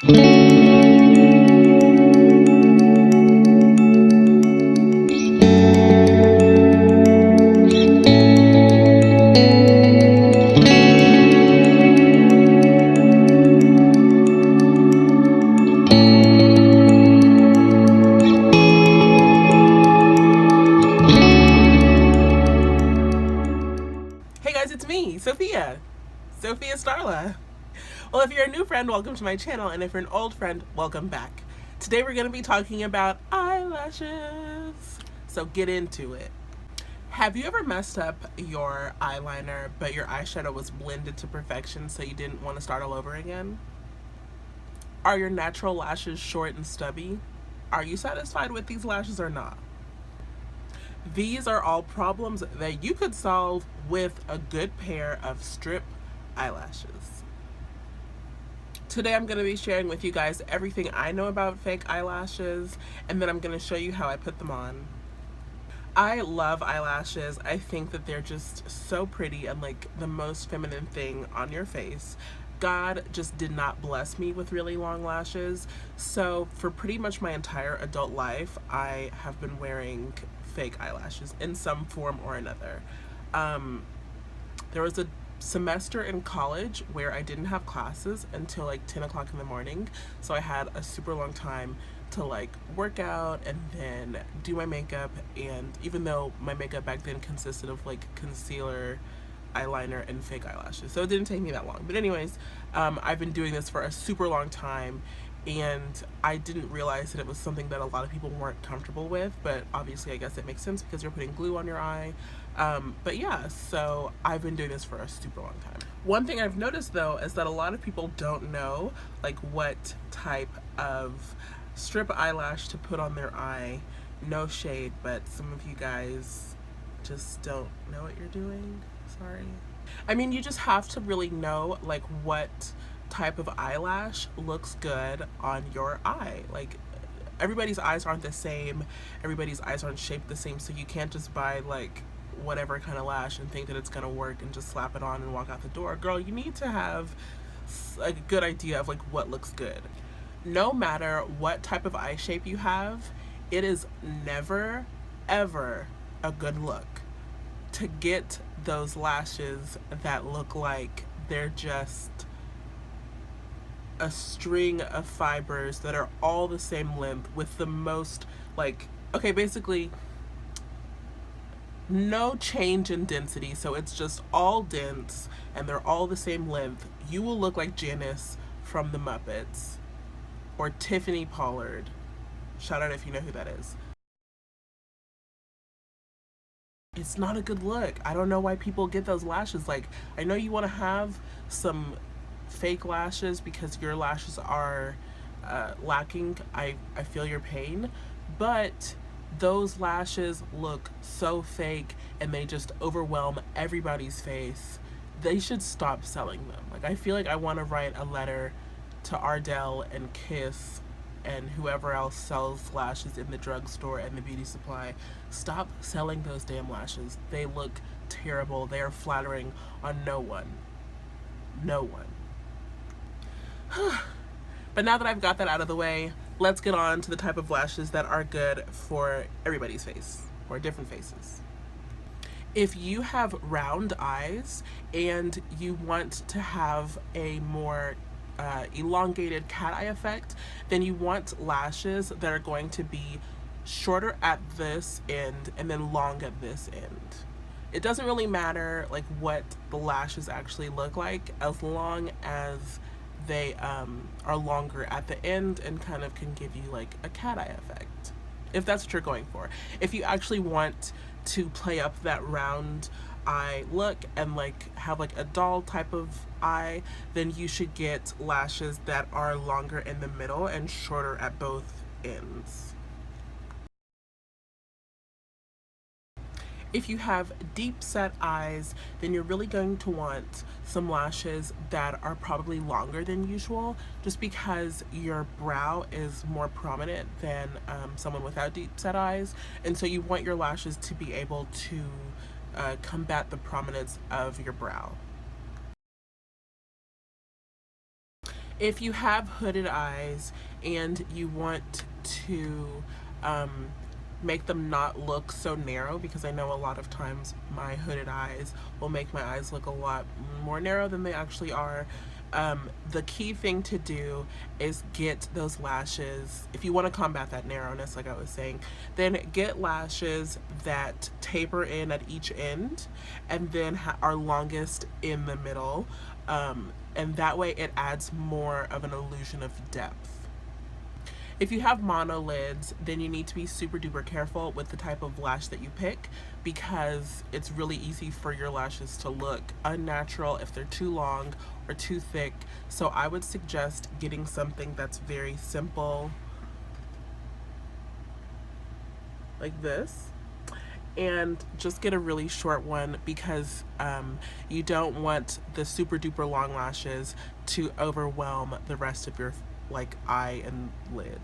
Hey guys, it's me, Sophia Starla. Well, if you're a new friend, welcome to my channel, and if you're an old friend, welcome back. Today we're going to be talking about eyelashes. So get into it. Have you ever messed up your eyeliner, but your eyeshadow was blended to perfection, so you didn't want to start all over again? Are your natural lashes short and stubby? Are you satisfied with these lashes or not? These are all problems that you could solve with a good pair of strip eyelashes. Today I'm going to be sharing with you guys everything I know about fake eyelashes, and then I'm going to show you how I put them on. I love eyelashes. I think that they're just so pretty and like the most feminine thing on your face. God just did not bless me with really long lashes, so for pretty much my entire adult life I have been wearing fake eyelashes in some form or another. There was a semester in college where I didn't have classes until like 10 o'clock in the morning, so I had a super long time to like work out and then do my makeup. And even though my makeup back then consisted of like concealer, eyeliner, and fake eyelashes, so it didn't take me that long. But anyways, I've been doing this for a super long time, and I didn't realize that it was something that a lot of people weren't comfortable with, but obviously I guess it makes sense because you're putting glue on your eye. But yeah, so I've been doing this for a super long time. One thing I've noticed though is that a lot of people don't know like what type of strip eyelash to put on their eye. No shade, but some of you guys just don't know what you're doing. Sorry. I mean, you just have to really know like what type of eyelash looks good on your eye. Like, everybody's eyes aren't the same, everybody's eyes aren't shaped the same, so you can't just buy like whatever kind of lash and think that it's gonna work and just slap it on and walk out the door. Girl, you need to have a good idea of like what looks good. No matter what type of eye shape you have, it is never ever a good look to get those lashes that look like they're just a string of fibers that are all the same length with the most like, okay, basically no change in density, so it's just all dense and they're all the same length. You will look like Janice from the Muppets or Tiffany Pollard. Shout out if you know who that is. It's not a good look. I don't know why people get those lashes. Like, I know you want to have some fake lashes because your lashes are lacking. I feel your pain, but those lashes look so fake and they just overwhelm everybody's face. They should stop selling them. Like, I feel like I want to write a letter to Ardell and Kiss and whoever else sells lashes in the drugstore and the beauty supply. Stop selling those damn lashes. They look terrible. They are flattering on no one. No one. But now that I've got that out of the way, let's get on to the type of lashes that are good for everybody's face, or different faces. If you have round eyes and you want to have a more elongated cat eye effect, then you want lashes that are going to be shorter at this end and then long at this end. It doesn't really matter like what the lashes actually look like, as long as they are longer at the end and kind of can give you like a cat eye effect, if that's what you're going for. If you actually want to play up that round eye look and like have like a doll type of eye, then you should get lashes that are longer in the middle and shorter at both ends. If you have deep set eyes, then you're really going to want some lashes that are probably longer than usual, just because your brow is more prominent than someone without deep set eyes. And so you want your lashes to be able to combat the prominence of your brow. If you have hooded eyes and you want to make them not look so narrow, because I know a lot of times my hooded eyes will make my eyes look a lot more narrow than they actually are. The key thing to do is get those lashes. If you want to combat that narrowness, like I was saying, then get lashes that taper in at each end and then are longest in the middle. And that way it adds more of an illusion of depth. If you have monolids, then you need to be super duper careful with the type of lash that you pick, because it's really easy for your lashes to look unnatural if they're too long or too thick. So I would suggest getting something that's very simple, like this, and just get a really short one, because you don't want the super duper long lashes to overwhelm the rest of your like eye and lid.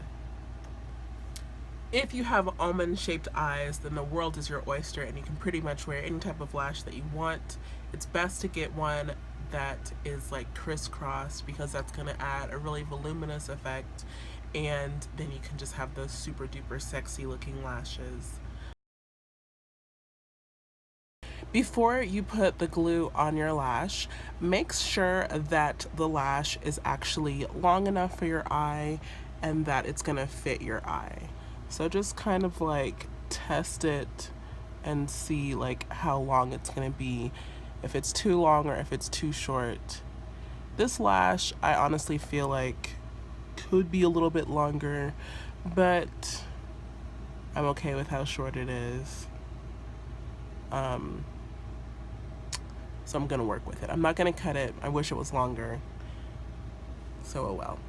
If you have almond shaped eyes, then the world is your oyster and you can pretty much wear any type of lash that you want. It's best to get one that is like crisscrossed, because that's going to add a really voluminous effect, and then you can just have those super duper sexy looking lashes. Before you put the glue on your lash, make sure that the lash is actually long enough for your eye and that it's gonna fit your eye. So just kind of like test it and see like how long it's gonna be, if it's too long or if it's too short. This lash, I honestly feel like could be a little bit longer, but I'm okay with how short it is. So I'm gonna work with it. I'm not gonna cut it. I wish it was longer. So oh well.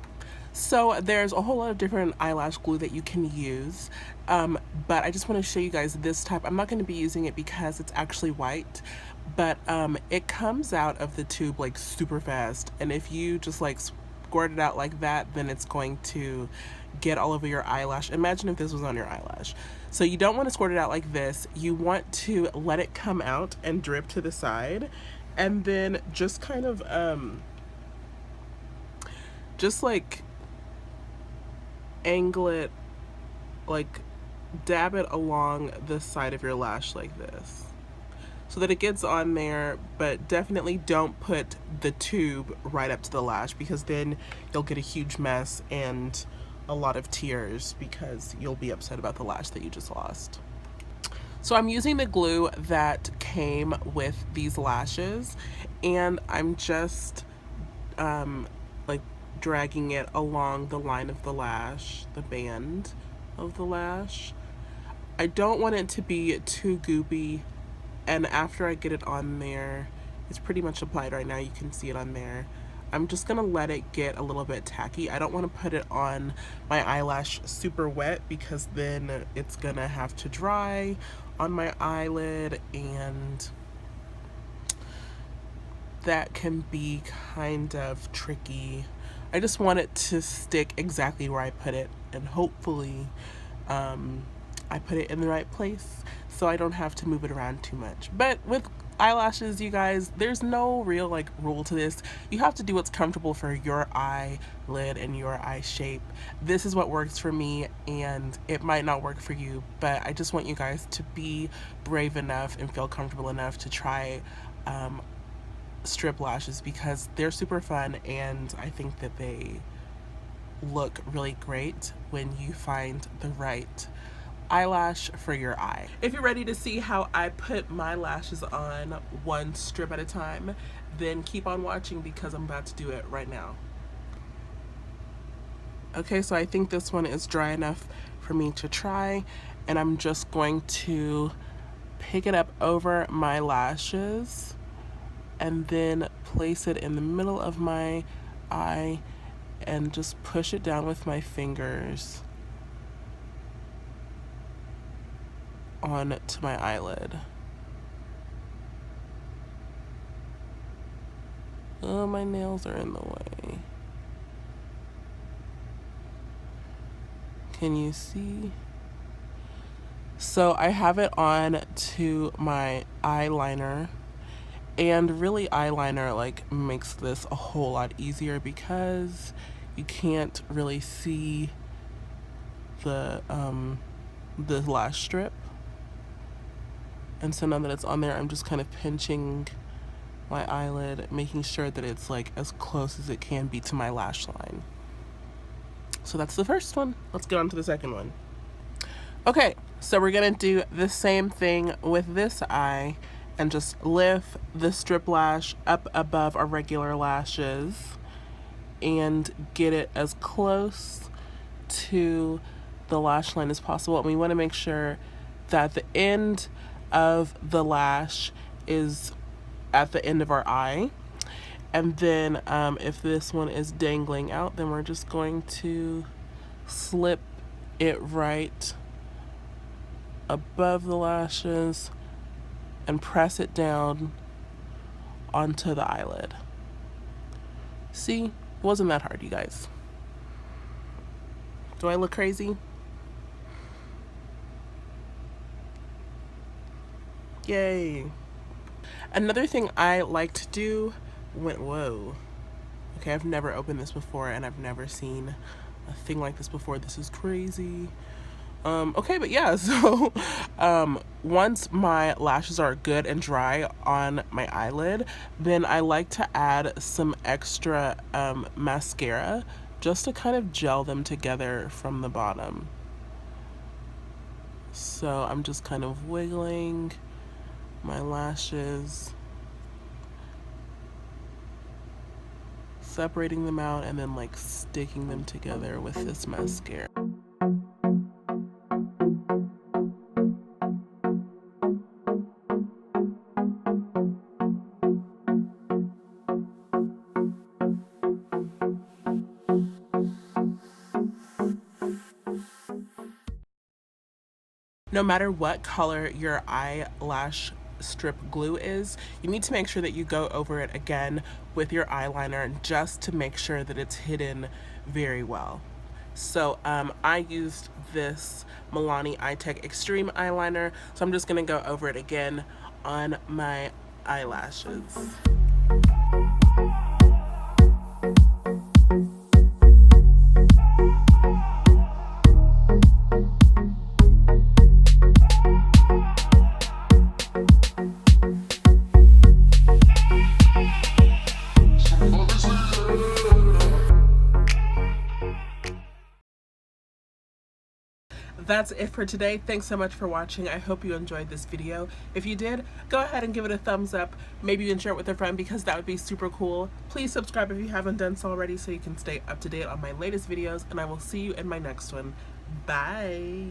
So there's a whole lot of different eyelash glue that you can use, but I just want to show you guys this type. I'm not going to be using it because it's actually white, but it comes out of the tube like super fast, and if you just like squirt it out like that, then it's going to get all over your eyelash. Imagine if this was on your eyelash. So you don't want to squirt it out like this. You want to let it come out and drip to the side, and then just kind of just like angle it, like dab it along the side of your lash like this, so that it gets on there, but definitely don't put the tube right up to the lash, because then you'll get a huge mess and a lot of tears because you'll be upset about the lash that you just lost. So I'm using the glue that came with these lashes, and I'm just like dragging it along the line of the lash, the band of the lash. I don't want it to be too goopy, and after I get it on there, it's pretty much applied right now, you can see it on there. I'm just gonna let it get a little bit tacky. I don't want to put it on my eyelash super wet, because then it's gonna have to dry on my eyelid, and that can be kind of tricky. I just want it to stick exactly where I put it, and hopefully I put it in the right place so I don't have to move it around too much. But with eyelashes, you guys, there's no real like rule to this. You have to do what's comfortable for your eyelid and your eye shape. This is what works for me, and it might not work for you, but I just want you guys to be brave enough and feel comfortable enough to try strip lashes, because they're super fun, and I think that they look really great when you find the right eyelash for your eye. If you're ready to see how I put my lashes on one strip at a time, then keep on watching, because I'm about to do it right now. Okay, so I think this one is dry enough for me to try, and I'm just going to pick it up over my lashes and then place it in the middle of my eye and just push it down with my fingers on to my eyelid. Oh, my nails are in the way. Can you see? So I have it on to my eyeliner, And really, eyeliner like makes this a whole lot easier because you can't really see the lash strip. And so now that it's on there, I'm just kind of pinching my eyelid, making sure that it's like as close as it can be to my lash line. So that's the first one. Let's get on to the second one. Okay, so we're gonna do the same thing with this eye and just lift the strip lash up above our regular lashes and get it as close to the lash line as possible. And we want to make sure that the end of the lash is at the end of our eye. And then if this one is dangling out, then we're just going to slip it right above the lashes and press it down onto the eyelid. See, it wasn't that hard, you guys. Do I look crazy? Yay. Another thing I like to do whoa. Okay, I've never opened this before and I've never seen a thing like this before. This is crazy. Okay, but yeah, so once my lashes are good and dry on my eyelid, then I like to add some extra mascara just to kind of gel them together from the bottom. So I'm just kind of wiggling my lashes, separating them out, and then like sticking them together with this mascara. No matter what color your eyelash strip glue is, you need to make sure that you go over it again with your eyeliner just to make sure that it's hidden very well. So I used this Milani Eye-Tech Extreme eyeliner, so I'm just gonna go over it again on my eyelashes. That's it for today. Thanks so much for watching. I hope you enjoyed this video. If you did, go ahead and give it a thumbs up. Maybe you can share it with a friend because that would be super cool. Please subscribe if you haven't done so already so you can stay up to date on my latest videos, and I will see you in my next one. Bye.